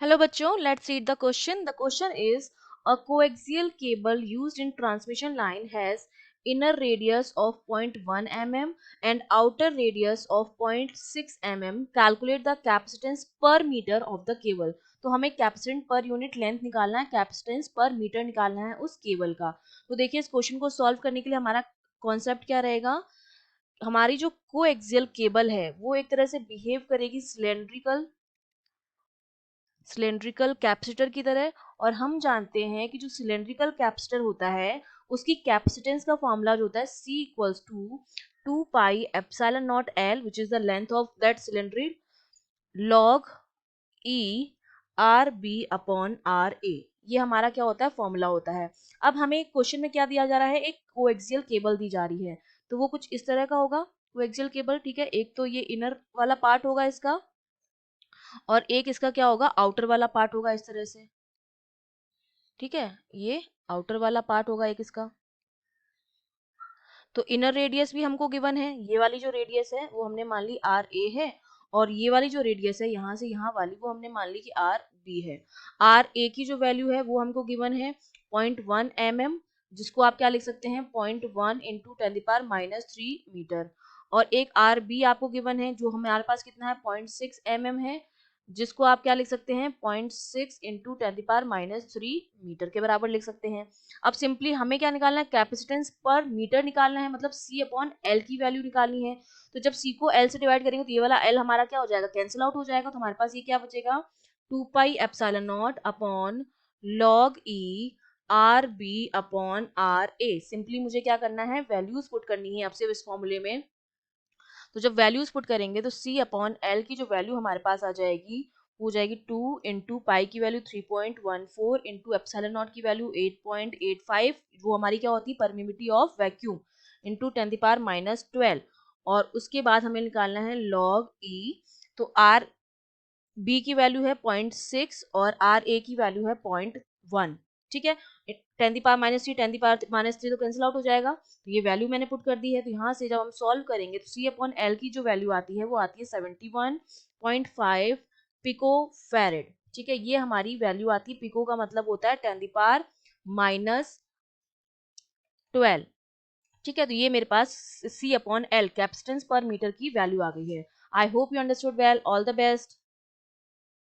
Hello बच्चों, let's read the question. The question is a coaxial cable used in transmission line has inner radius of 0.1 mm and outer radius of 0.6 mm. Calculate the capacitance per meter of the cable. तो हमें capacitance per unit length निकालना है, capacitance पर metre निकालना है उस cable का। तो देखिए इस क्वेश्चन को सॉल्व करने के लिए हमारा कॉन्सेप्ट क्या रहेगा। हमारी जो कोएक्सियल केबल है वो एक तरह से बिहेव करेगी सिलेंड्रिकल कैपेसिटर की तरह। और हम जानते हैं कि जो सिलेंड्रिकल कैपेसिटर होता है उसकी कैपेसिटेंस का फॉर्मूला जो होता है C equals to 2 pi epsilon naught L which is the length of that cylinder log E R B upon R A. ये हमारा क्या होता है, फॉर्मूला होता है। अब हमें क्वेश्चन में क्या दिया जा रहा है, एक कोएक्सियल केबल दी जा रही है, तो वो कुछ इस तरह का होगा कोएक्सियल केबल। ठीक है, एक तो ये इनर वाला पार्ट होगा इसका, और एक इसका क्या होगा, आउटर वाला पार्ट होगा इस तरह से। ठीक है, ये आउटर वाला पार्ट होगा एक इसका। तो इनर रेडियस भी हमको गिवन है, ये वाली जो रेडियस है वो हमने मान ली आर ए है, और ये वाली जो रेडियस है यहाँ से यहाँ वाली वो हमने मान ली कि आर बी है। आर ए की जो वैल्यू है वो हमको गिवन है 0.1 mm, जिसको आप क्या लिख सकते हैं 0.1 इंटू 10⁻³ मीटर। और एक आर बी आपको गिवन है जो हमारे पास कितना है 0.6 mm है, जिसको आप क्या लिख सकते हैं 0.6 इंटू 10⁻³ मीटर के बराबर लिख सकते हैं। अब सिंपली हमें क्या निकालना है, कैपेसिटेंस पर मीटर निकालना है, मतलब C अपॉन L की वैल्यू निकालनी है। तो जब C को L से डिवाइड करेंगे तो ये वाला L हमारा क्या हो जाएगा, कैंसिल आउट हो जाएगा। तो हमारे पास ये क्या बचेगा 2 pi epsilon naught upon log E R B upon R A. Simply मुझे क्या करना है, वैल्यूज पुट करनी है आपसे इस फॉर्मूले में। तो जब वैल्यूज पुट करेंगे तो C अपॉन L की जो वैल्यू हमारे पास आ जाएगी वो हो जाएगी 2 इंटू पाई की वैल्यू 3.14 इंटू एप्सिलॉन नॉट की वैल्यू 8.85, वो हमारी क्या होती है परमिटिविटी ऑफ वैक्यूम, इंटू 10⁻12। और उसके बाद हमें निकालना है लॉग E। तो आर बी की वैल्यू है 0.6 और आर ए की वैल्यू है 0.1। ठीक है, 10⁻³ 10⁻³ तो कैंसिल आउट हो जाएगा। तो ये वैल्यू मैंने पुट कर दी है। तो यहाँ से जब हम सॉल्व करेंगे तो C अपॉन L की जो वैल्यू आती है वो आती है 71.5 पिको फैरेड। ठीक है, ये हमारी वैल्यू आती है, पिको का मतलब होता है 10⁻12। ठीक है, तो ये मेरे पास C अपॉन L कैपेसिटेंस पर मीटर की वैल्यू आ गई है। I hope you understood well, all the best.